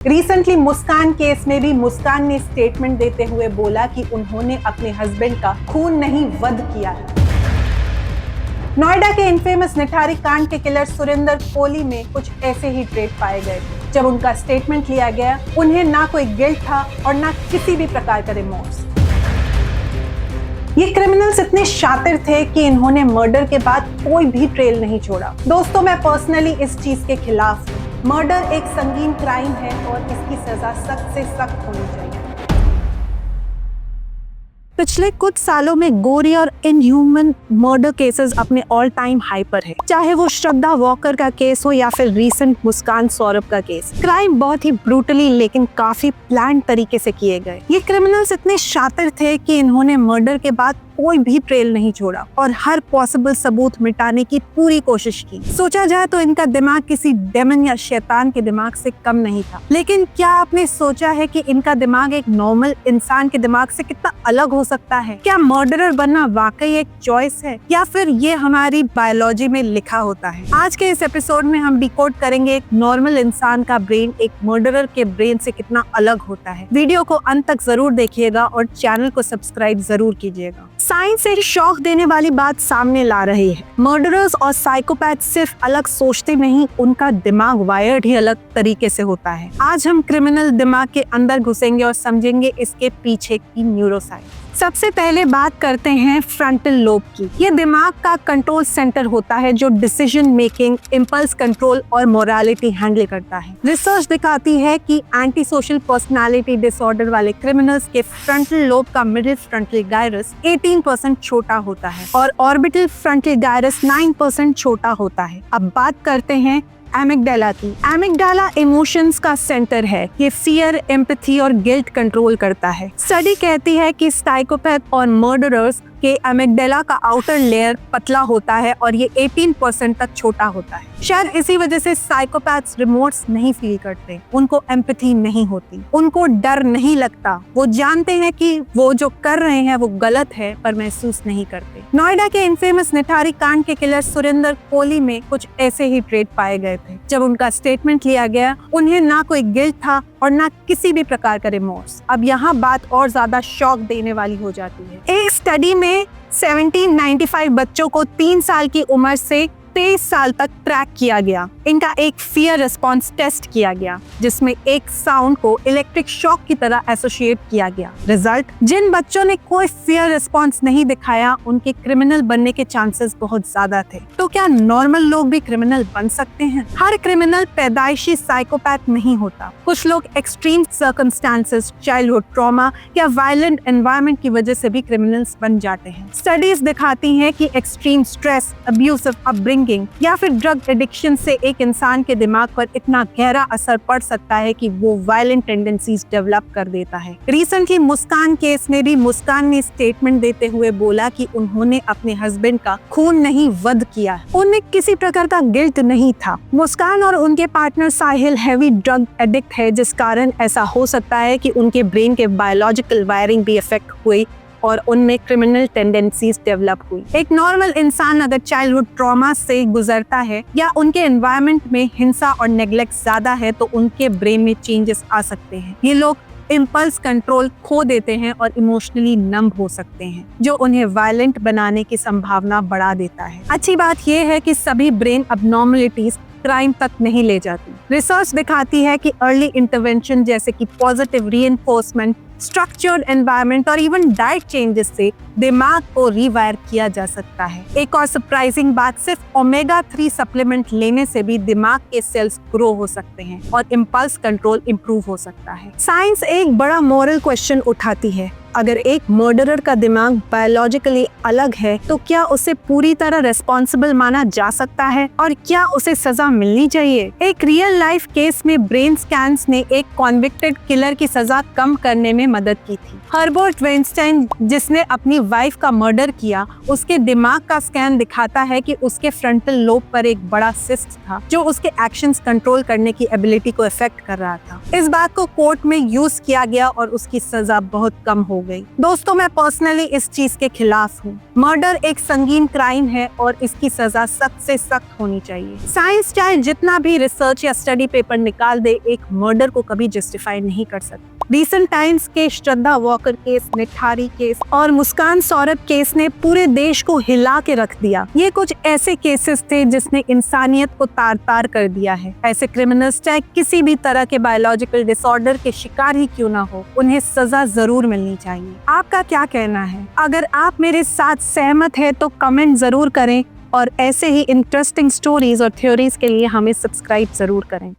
Recently मुस्कान case में भी मुस्कान ने स्टेटमेंट देते हुए बोला कि उन्होंने अपने हस्बैंड का खून नहीं वध किया है। नोएडा के इनफेमस निठारी कांड के किलर सुरेंद्र कोहली में कुछ ऐसे ही ट्रेट पाए गए। जब उनका स्टेटमेंट लिया गया, उन्हें ना कोई गिल्ट था और ना किसी भी प्रकार का रिमोर्स। ये क्रिमिनल्स इतने शातिर थे कि इन्होंने मर्डर के बाद कोई भी ट्रेल नहीं छोड़ा। दोस्तों, मैं पर्सनली इस चीज के खिलाफ हूँ। मर्डर एक संगीन क्राइम है और इसकी सजा सख्त से सख्त होनी चाहिए। पिछले कुछ सालों में गोरी और इनह्यूमन मर्डर केसेस अपने ऑल टाइम हाई पर है। चाहे वो श्रद्धा वॉकर का केस हो या फिर रीसेंट मुस्कान सौरभ का केस। क्राइम बहुत ही ब्रूटली लेकिन काफी प्लान तरीके से किए गए। ये क्रिमिनल्स इतने शातिर थे कि इन्होंने मर्डर के बाद कोई भी ट्रेल नहीं छोड़ा और हर पॉसिबल सबूत मिटाने की पूरी कोशिश की। सोचा जाए तो इनका दिमाग किसी डेमन या शैतान के दिमाग से कम नहीं था। लेकिन क्या आपने सोचा है कि इनका दिमाग एक नॉर्मल इंसान के दिमाग से कितना अलग हो सकता है? क्या मर्डरर बनना वाकई एक चॉइस है या फिर ये हमारी बायोलॉजी में लिखा होता है? आज के इस एपिसोड में हम डिकोड करेंगे एक नॉर्मल इंसान का ब्रेन एक मर्डरर के ब्रेन से कितना अलग होता है। वीडियो को अंत तक जरूर देखिएगा और चैनल को सब्सक्राइब जरूर कीजिएगा। साइंस एक शौक देने वाली बात सामने ला रही है। मर्डरर्स और साइकोपैथ सिर्फ अलग सोचते नहीं, उनका दिमाग वायर्ड ही अलग तरीके से होता है। आज हम क्रिमिनल दिमाग के अंदर घुसेंगे और समझेंगे इसके पीछे की न्यूरोसाइंस। सबसे पहले बात करते हैं फ्रंटल लोब की। ये दिमाग का कंट्रोल सेंटर होता है जो डिसीजन मेकिंग, इम्पल्स कंट्रोल और मोरालिटी हैंडल करता है। रिसर्च दिखाती है कि एंटी सोशल पर्सनालिटी डिसऑर्डर वाले क्रिमिनल्स के फ्रंटल लोब का मिडिल फ्रंटल गायरस 18% छोटा होता है और ऑर्बिटल फ्रंटल गायरस 9% छोटा होता है। अब बात करते हैं एमिगडाला की। एमिगडाला इमोशंस का सेंटर है। ये फियर, एम्पैथी और गिल्ट कंट्रोल करता है। स्टडी कहती है कि साइकोपैथ और मर्डरर्स के एमिगडाला का आउटर लेयर पतला होता है और ये 18% तक छोटा होता है। शायद इसी वजह से साइकोपैथ्स रिमोर्स नहीं फील करते, उनको एम्पैथी नहीं होती, उनको डर नहीं लगता। वो जानते हैं कि वो जो कर रहे हैं वो गलत है पर महसूस नहीं करते। नोएडा के इनफेमस निठारी कांड के किलर सुरेंद्र कोहली में कुछ ऐसे ही ट्रेट पाए गए थे। जब उनका स्टेटमेंट लिया गया, उन्हें ना कोई गिल्ट था और ना किसी भी प्रकार का रिमोर्स। अब यहाँ बात और ज्यादा शॉक देने वाली हो जाती है। एक स्टडी में 1795 बच्चों को 3 साल की उम्र से 23 साल तक ट्रैक किया गया। इनका एक फियर रिस्पॉन्स टेस्ट किया गया जिसमें एक साउंड को इलेक्ट्रिक शॉक की तरह एसोसिएट किया गया। रिजल्ट, जिन बच्चों ने कोई फियर रिस्पॉन्स नहीं दिखाया उनके क्रिमिनल बनने के चांसेस बहुत ज्यादा थे। तो क्या नॉर्मल लोग भी क्रिमिनल बन सकते हैं? हर क्रिमिनल पैदाइशी साइकोपैथ नहीं होता। कुछ लोग एक्सट्रीम सर्कमस्टांसेस, चाइल्डहुड ट्रॉमा या वायलेंट एनवायरनमेंट की वजह से भी क्रिमिनल्स बन जाते हैं। स्टडीज दिखाती हैं कि एक्सट्रीम स्ट्रेस, अब्यूसिव अपब्रिंगिंग या फिर ड्रग एडिक्शन से एक इंसान के दिमाग पर इतना गहरा असर पड़ सकता है कि वो वायलेंट टेंडेंसीज डेवलप कर देता है। रिसेंटली मुस्कान केस में भी मुस्कान ने स्टेटमेंट देते हुए बोला कि उन्होंने अपने हस्बैंड का खून नहीं वध किया। उनमें किसी प्रकार का गिल्ट नहीं था। मुस्कान और उनके पार्टनर साहिल हैवी ड्रग एडिक्ट है, जिस कारण ऐसा हो सकता है कि उनके ब्रेन के बायोलॉजिकल वायरिंग भी इफेक्ट हुई और उनमें क्रिमिनल टेंडेंसीज डेवलप हुई। एक नॉर्मल इंसान अगर चाइल्डहुड ट्रॉमा से गुजरता है या उनके एनवायरनमेंट में हिंसा और नेग्लेक्ट ज्यादा है तो उनके ब्रेन में चेंजेस आ सकते हैं। ये लोग इम्पल्स कंट्रोल खो देते हैं और इमोशनली नंब हो सकते हैं, जो उन्हें वायलेंट बनाने की संभावना बढ़ा देता है। अच्छी बात यह है कि सभी ब्रेन अबनॉर्मलिटीज क्राइम तक नहीं ले जाती। रिसर्च दिखाती है कि अर्ली इंटरवेंशन जैसे कि पॉजिटिव रीइंफोर्समेंट, स्ट्रक्चर्ड एनवायरनमेंट और इवन डाइट चेंजेस से दिमाग को रीवायर किया जा सकता है। एक और सरप्राइजिंग बात, सिर्फ ओमेगा 3 सप्लीमेंट लेने से भी दिमाग के सेल्स ग्रो हो सकते हैं और इम्पल्स कंट्रोल इंप्रूव हो सकता है। साइंस एक बड़ा मॉरल क्वेश्चन उठाती है। अगर एक मर्डरर का दिमाग बायोलॉजिकली अलग है तो क्या उसे पूरी तरह रिस्पॉन्सिबल माना जा सकता है और क्या उसे सजा मिलनी चाहिए? एक रियल लाइफ केस में ब्रेन स्कैन्स ने एक कॉन्विक्टेड किलर की सजा कम करने में मदद की थी। हर्बर्ट वेइनस्टाइन, जिसने अपनी वाइफ का मर्डर किया, उसके दिमाग का स्कैन दिखाता है कि उसके फ्रंटल लोब पर एक बड़ा सिस्ट था जो उसके एक्शंस कंट्रोल करने की एबिलिटी को इफेक्ट कर रहा था। इस बात को कोर्ट में यूज किया गया और उसकी सजा बहुत कम हो हो गई। दोस्तों, मैं पर्सनली इस चीज के खिलाफ हूँ। मर्डर एक संगीन क्राइम है और इसकी सजा सख्त से सख्त होनी चाहिए। साइंस चाहे जितना भी रिसर्च या स्टडी पेपर निकाल दे, एक मर्डर को कभी जस्टिफाई नहीं कर सकती। रिसेंट टाइम्स के श्रद्धा वॉकर केस, निठारी केस और मुस्कान सौरभ केस ने पूरे देश को हिला के रख दिया। ये कुछ ऐसे केसेस थे जिसने इंसानियत को तार तार कर दिया है। ऐसे क्रिमिनल्स चाहे किसी भी तरह के बायोलॉजिकल डिसऑर्डर के शिकार ही क्यों ना हो, उन्हें सजा जरूर मिलनी चाहिए। आपका क्या कहना है? अगर आप मेरे साथ सहमत है तो कमेंट जरूर करें और ऐसे ही इंटरेस्टिंग स्टोरीज और थ्योरीज के लिए हमें सब्सक्राइब जरूर करें।